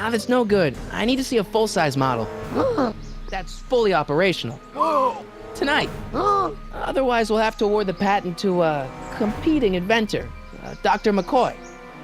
Nah, that's no good. I need to see a full-size model. That's fully operational. Tonight. Otherwise, we'll have to award the patent to a competing inventor, Dr. McCoy.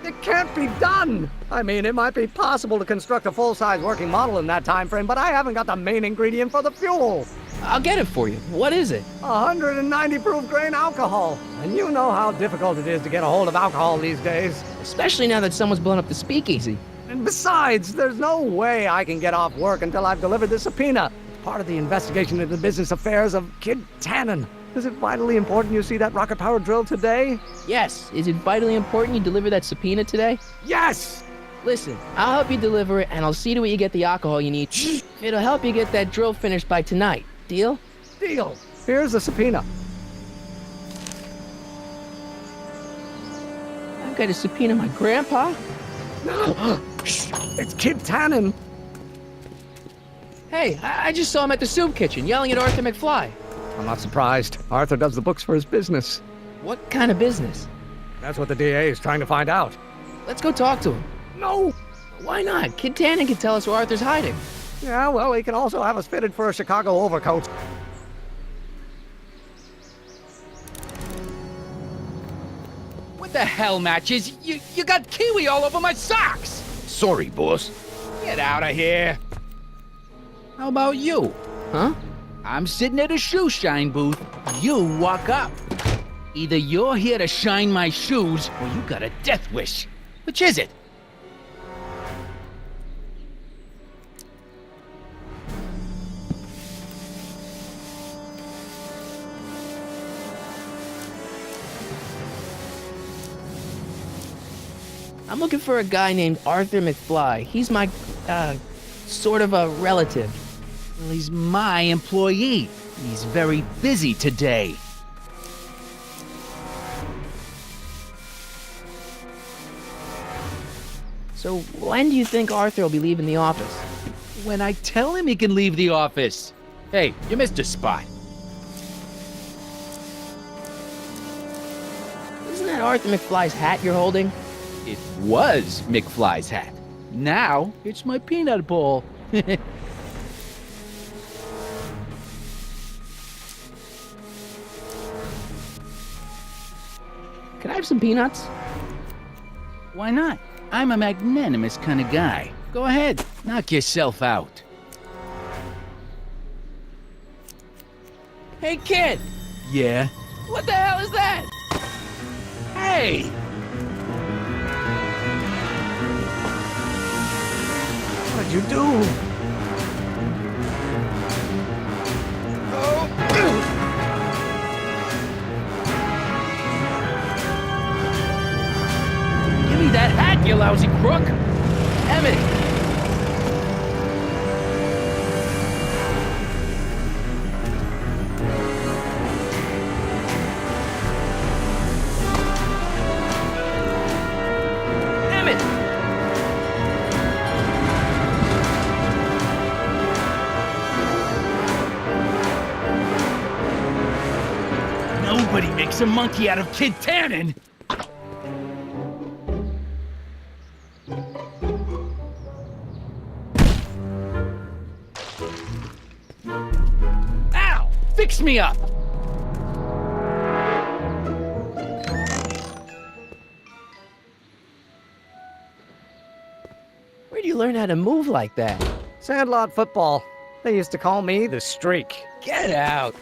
It can't be done! I mean, it might be possible to construct a full-size working model in that time frame, but I haven't got the main ingredient for the fuel. I'll get it for you. What is it? 190 proof grain alcohol. And you know how difficult it is to get a hold of alcohol these days. Especially now that someone's blown up the speakeasy. And besides, there's no way I can get off work until I've delivered this subpoena. It's part of the investigation into the business affairs of Kid Tannen. Is it vitally important you see that rocket-powered drill today? Yes. Is it vitally important you deliver that subpoena today? Yes! Listen, I'll help you deliver it, and I'll see to it you get the alcohol you need. It'll help you get that drill finished by tonight. Deal? Deal. Here's the subpoena. I've got to subpoena my grandpa? It's Kid Tannen. Hey, I just saw him at the soup kitchen, yelling at Arthur McFly. I'm not surprised. Arthur does the books for his business. What kind of business? That's what the DA is trying to find out. Let's go talk to him. No! Why not? Kid Tannen can tell us where Arthur's hiding. Yeah, well, he can also have us fitted for a Chicago overcoat. What the hell, Matches? You got kiwi all over my socks! Sorry, boss. Get out of here. How about you? Huh? I'm sitting at a shoe shine booth. You walk up. Either you're here to shine my shoes, or you got a death wish. Which is it? I'm looking for a guy named Arthur McFly. He's my, sort of a relative. Well, he's my employee. He's very busy today. So when do you think Arthur will be leaving the office? When I tell him he can leave the office. Hey, you missed a spot. Isn't that Arthur McFly's hat you're holding? It was McFly's hat. Now, it's my peanut bowl. Can I have some peanuts? Why not? I'm a magnanimous kind of guy. Go ahead, knock yourself out. Hey, kid! Yeah? What the hell is that? Hey! What'd you do? Give me that hat, you lousy crook! Emmett! Emmett! Nobody makes a monkey out of Kid Tannen! Ow! Fix me up! Where do you learn how to move like that? Sandlot football. They used to call me the Streak. Get out!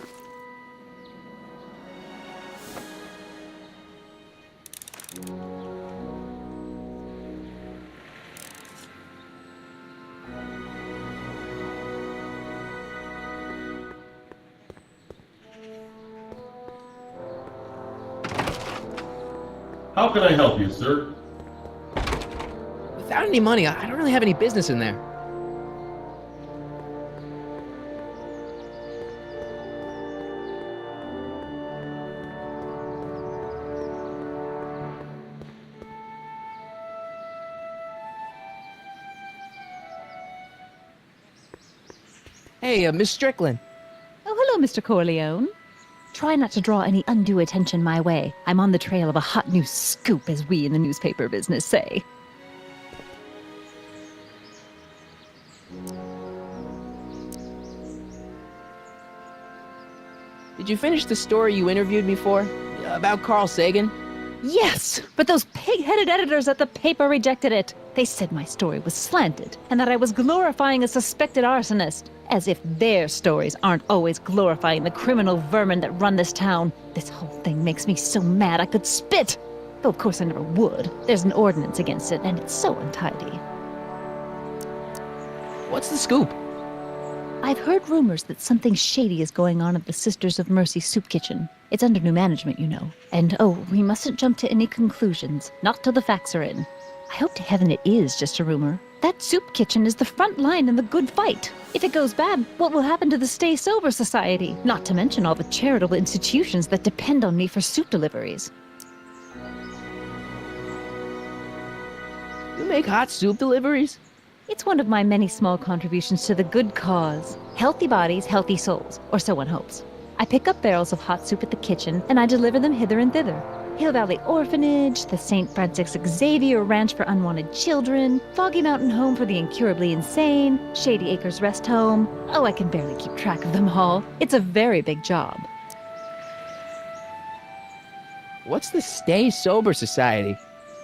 How can I help you, sir? Without any money, I don't really have any business in there. Hey, Miss Strickland. Oh, hello, Mr. Corleone. Try not to draw any undue attention my way. I'm on the trail of a hot new scoop, as we in the newspaper business say. Did you finish the story you interviewed me for? About Carl Sagan? Yes, but those pig-headed editors at the paper rejected it. They said my story was slanted, and that I was glorifying a suspected arsonist. As if their stories aren't always glorifying the criminal vermin that run this town. This whole thing makes me so mad I could spit. Though of course I never would. There's an ordinance against it, and it's so untidy. What's the scoop? I've heard rumors that something shady is going on at the Sisters of Mercy soup kitchen. It's under new management, you know. And oh, we mustn't jump to any conclusions, not till the facts are in. I hope to heaven it is just a rumor. That soup kitchen is the front line in the good fight. If it goes bad, what will happen to the Stay Sober Society? Not to mention all the charitable institutions that depend on me for soup deliveries. You make hot soup deliveries? It's one of my many small contributions to the good cause. Healthy bodies, healthy souls, or so one hopes. I pick up barrels of hot soup at the kitchen, and I deliver them hither and thither. Hill Valley Orphanage, the St. Francis Xavier Ranch for Unwanted Children, Foggy Mountain Home for the Incurably Insane, Shady Acres Rest Home. Oh, I can barely keep track of them all. It's a very big job. What's the Stay Sober Society?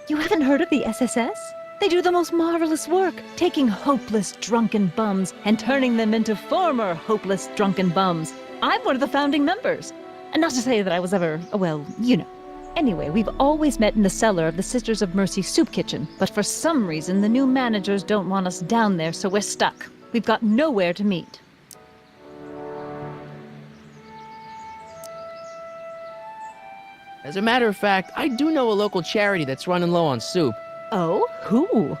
You haven't heard of the SSS? They do the most marvelous work, taking hopeless drunken bums and turning them into former hopeless drunken bums. I'm one of the founding members. And not to say that I was ever, well, you know. Anyway, we've always met in the cellar of the Sisters of Mercy soup kitchen, but for some reason the new managers don't want us down there, so we're stuck. We've got nowhere to meet. As a matter of fact, I do know a local charity that's running low on soup. Oh? Who?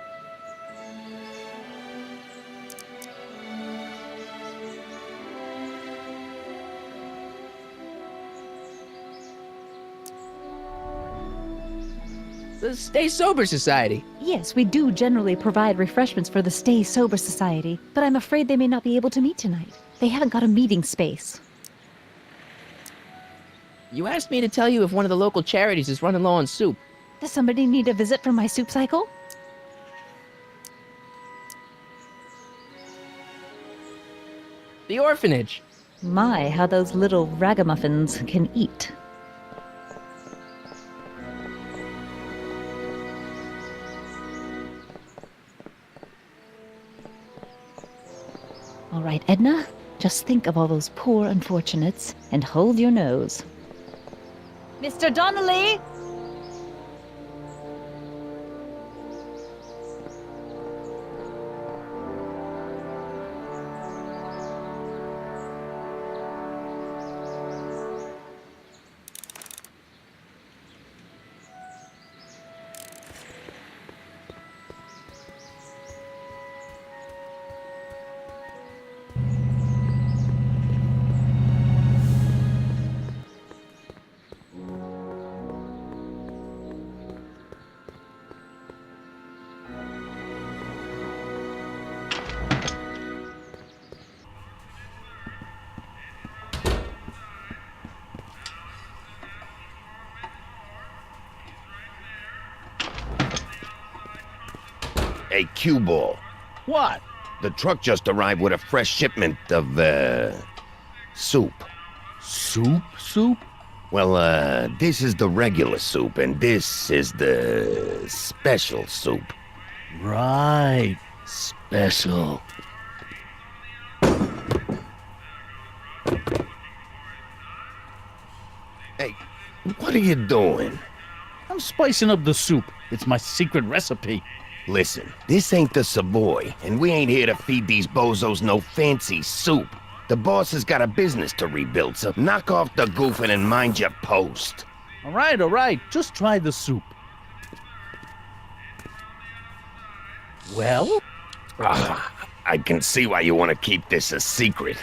The Stay Sober Society. Yes, we do generally provide refreshments for the Stay Sober Society, but I'm afraid they may not be able to meet tonight. They haven't got a meeting space. You asked me to tell you if one of the local charities is running low on soup. Does somebody need a visit from my soup cycle? The orphanage. My, how those little ragamuffins can eat. All right, Edna, just think of all those poor unfortunates and hold your nose. Mr. Donnelly! Hey, cue ball. What? The truck just arrived with a fresh shipment of, soup. Soup? Well, this is the regular soup, and this is the special soup. Right. Special. Hey, what are you doing? I'm spicing up the soup. It's my secret recipe. Listen, this ain't the Savoy, and we ain't here to feed these bozos no fancy soup. The boss has got a business to rebuild, so knock off the goofing and mind your post. All right. Just try the soup. Well? I can see why you want to keep this a secret.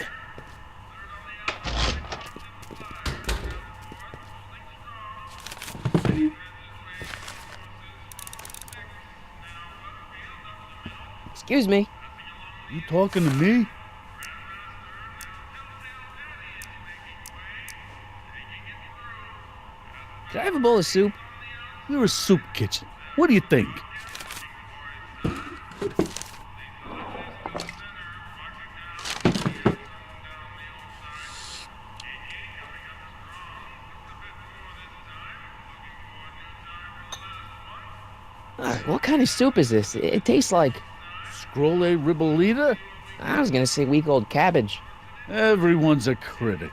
Excuse me. You talking to me? Can I have a bowl of soup? You're a soup kitchen. What do you think? What kind of soup is this? It tastes like... Scrolle ribollita? I was gonna say week-old cabbage. Everyone's a critic.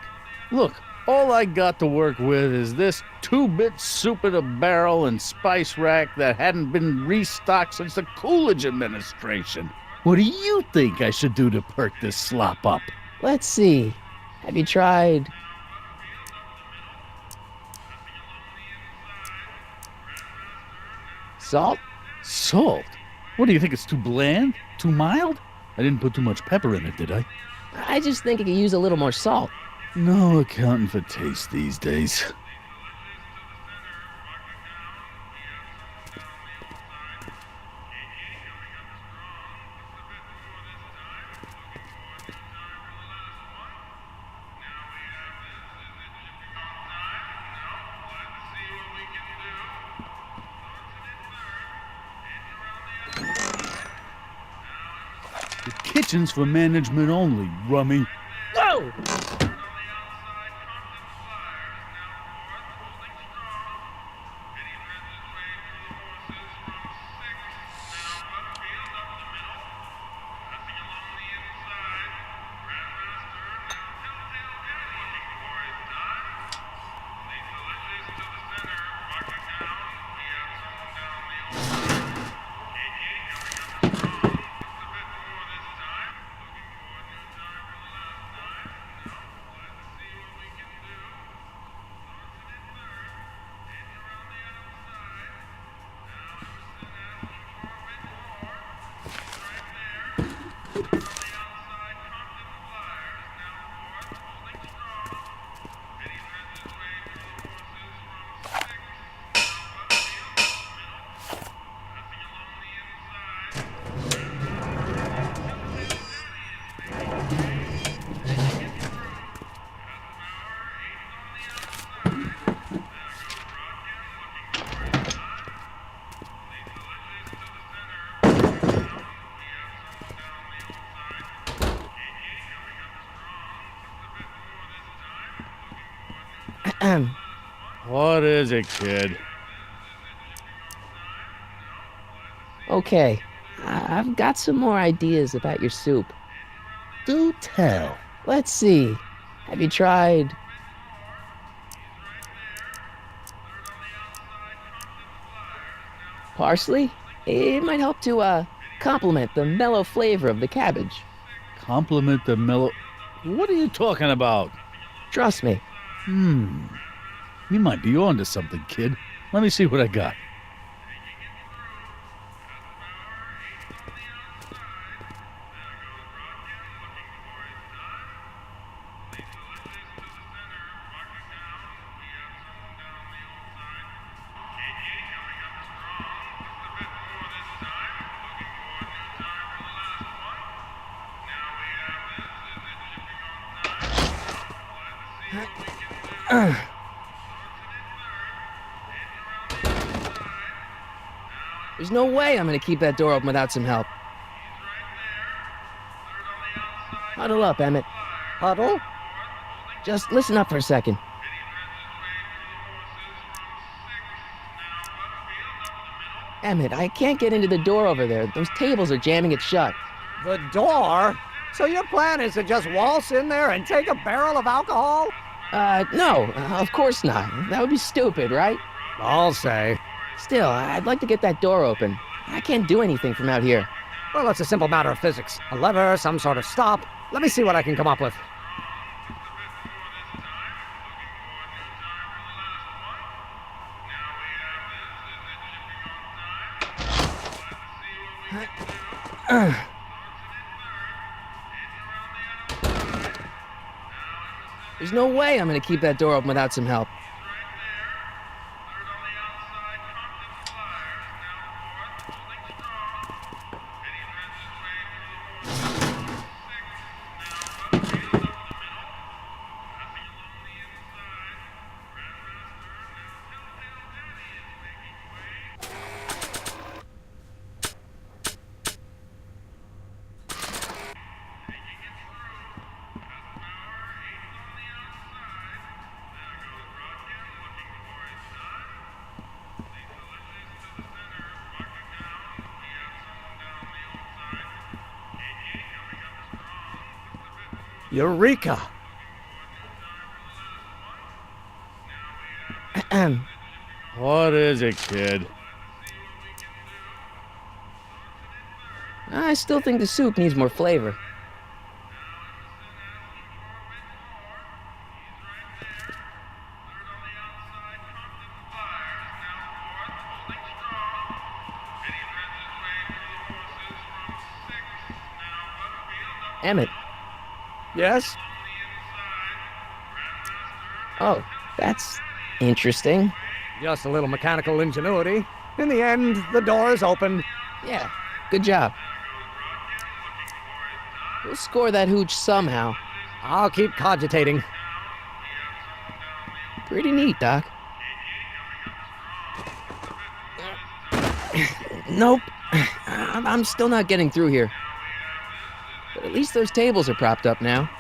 Look, all I got to work with is this 2-bit soup in a barrel and spice rack that hadn't been restocked since the Coolidge administration. What do you think I should do to perk this slop up? Let's see. Have you tried... salt? Salt? What do you think, it's too bland? Too mild? I didn't put too much pepper in it, did I? I just think it could use a little more salt. No accounting for taste these days. The kitchen's for management only, rummy. Whoa! What is it, kid? Okay, I've got some more ideas about your soup. Do tell. Let's see. Have you tried... parsley? It might help to, complement the mellow flavor of the cabbage. Compliment the mellow... What are you talking about? Trust me. You might be onto something, kid. Let me see what I got. There's no way I'm gonna keep that door open without some help. Huddle up, Emmett. Huddle? Just listen up for a second. Emmett, I can't get into the door over there. Those tables are jamming it shut. The door? So your plan is to just waltz in there and take a barrel of alcohol? No, of course not. That would be stupid, right? I'll say. Still, I'd like to get that door open. I can't do anything from out here. Well, it's a simple matter of physics. A lever, some sort of stop. Let me see what I can come up with. There's no way I'm gonna keep that door open without some help. Eureka! What is it, kid? I still think the soup needs more flavor. Emmett. Yes? Oh, that's interesting. Just a little mechanical ingenuity. In the end, the door is open. Yeah, good job. We'll score that hooch somehow. I'll keep cogitating. Pretty neat, Doc. Nope. I'm still not getting through here. But at least those tables are propped up now.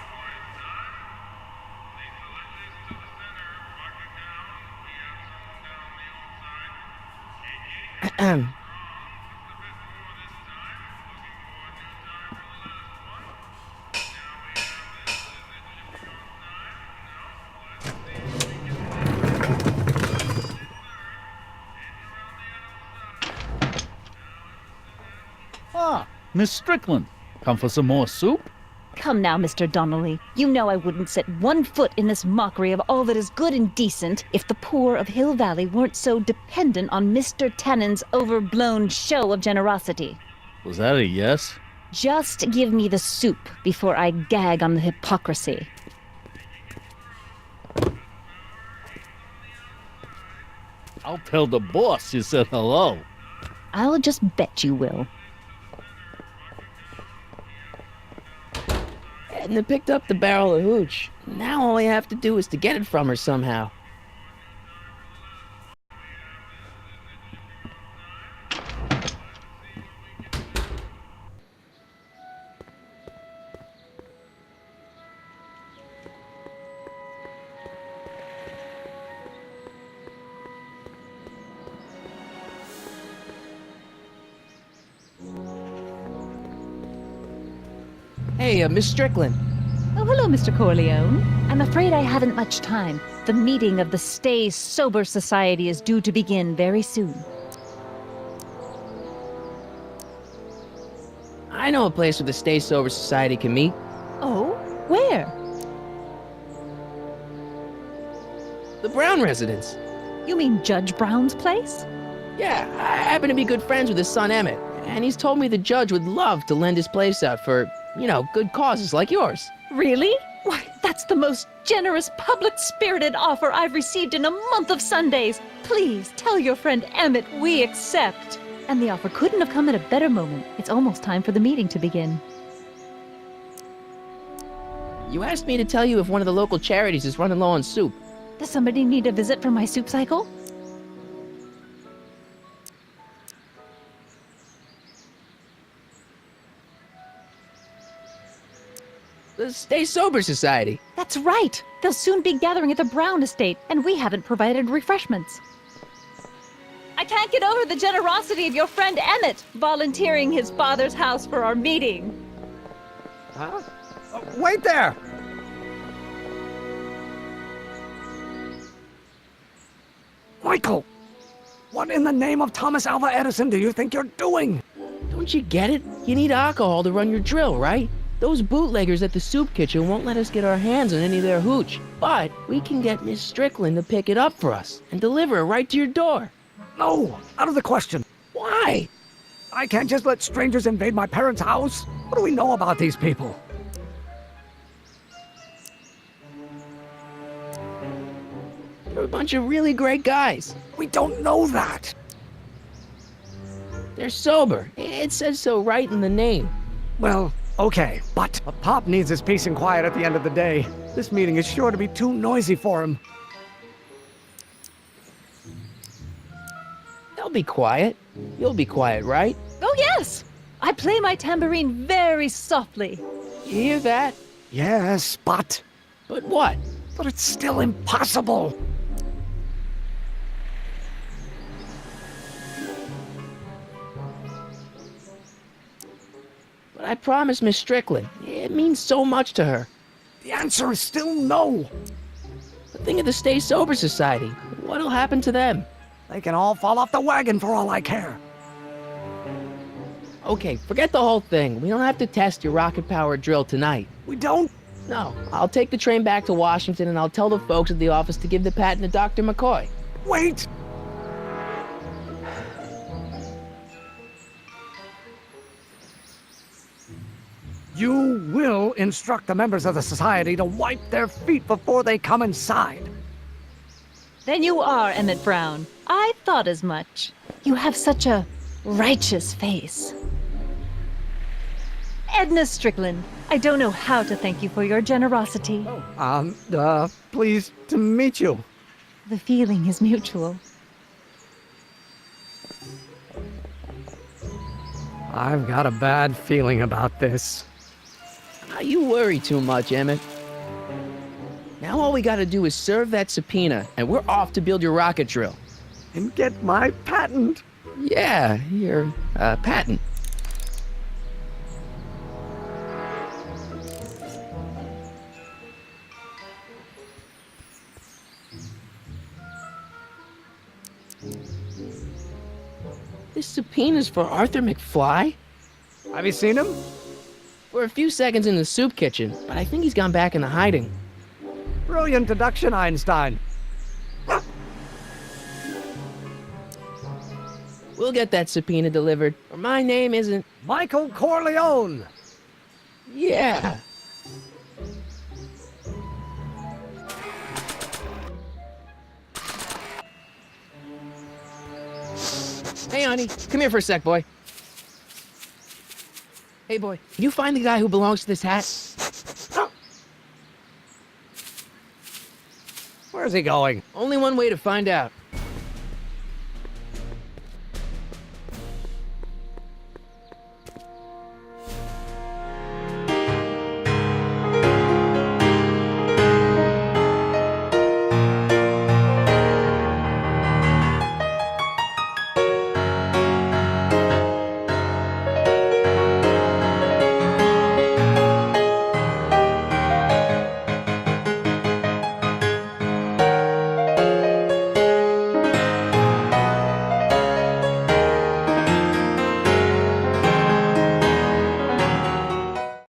Ah, Miss Strickland. Come for some more soup? Come now, Mr. Donnelly. You know I wouldn't set one foot in this mockery of all that is good and decent if the poor of Hill Valley weren't so dependent on Mr. Tannen's overblown show of generosity. Was that a yes? Just give me the soup before I gag on the hypocrisy. I'll tell the boss you said hello. I'll just bet you will. Edna picked up the barrel of hooch. Now all I have to do is to get it from her somehow. Hey, Miss Strickland. Oh, hello, Mr. Corleone. I'm afraid I haven't much time. The meeting of the Stay Sober Society is due to begin very soon. I know a place where the Stay Sober Society can meet. Oh? Where? The Brown residence. You mean Judge Brown's place? Yeah, I happen to be good friends with his son Emmett, and he's told me the judge would love to lend his place out for, you know, good causes like yours. Really? Why, that's the most generous, public-spirited offer I've received in a month of Sundays. Please tell your friend Emmett we accept. And the offer couldn't have come at a better moment. It's almost time for the meeting to begin. You asked me to tell you if one of the local charities is running low on soup. Does somebody need a visit from my soup cycle? The Stay Sober Society. That's right. They'll soon be gathering at the Brown estate, and we haven't provided refreshments. I can't get over the generosity of your friend Emmett, volunteering his father's house for our meeting. Huh? Oh, wait there! Michael! What in the name of Thomas Alva Edison do you think you're doing? Don't you get it? You need alcohol to run your drill, right? Those bootleggers at the soup kitchen won't let us get our hands on any of their hooch. But we can get Miss Strickland to pick it up for us and deliver it right to your door. No, out of the question. Why? I can't just let strangers invade my parents' house. What do we know about these people? They're a bunch of really great guys. We don't know that. They're sober. It says so right in the name. Well, okay, but a pop needs his peace and quiet at the end of the day. This meeting is sure to be too noisy for him. They'll be quiet. You'll be quiet, right? Oh, yes! I play my tambourine very softly. You hear that? Yes, but But what? it's still impossible. But I promised Miss Strickland. It means so much to her. The answer is still no. But think of the Stay Sober Society. What'll happen to them? They can all fall off the wagon for all I care. Okay, forget the whole thing. We don't have to test your rocket-powered drill tonight. We don't? No, I'll take the train back to Washington and I'll tell the folks at the office to give the patent to Dr. McCoy. Wait! You will instruct the members of the society to wipe their feet before they come inside. Then you are Emmett Brown. I thought as much. You have such a righteous face. Edna Strickland, I don't know how to thank you for your generosity. Pleased to meet you. The feeling is mutual. I've got a bad feeling about this. You worry too much, Emmett. Now all we gotta do is serve that subpoena, and we're off to build your rocket drill. And get my patent. Yeah, your patent. This subpoena's for Arthur McFly? Have you seen him? For a few seconds in the soup kitchen, but I think he's gone back into hiding. Brilliant deduction, Einstein. We'll get that subpoena delivered, or my name isn't... Michael Corleone! Yeah! Hey, honey, come here for a sec, boy. Hey, boy, can you find the guy who belongs to this hat? Where's he going? Only one way to find out.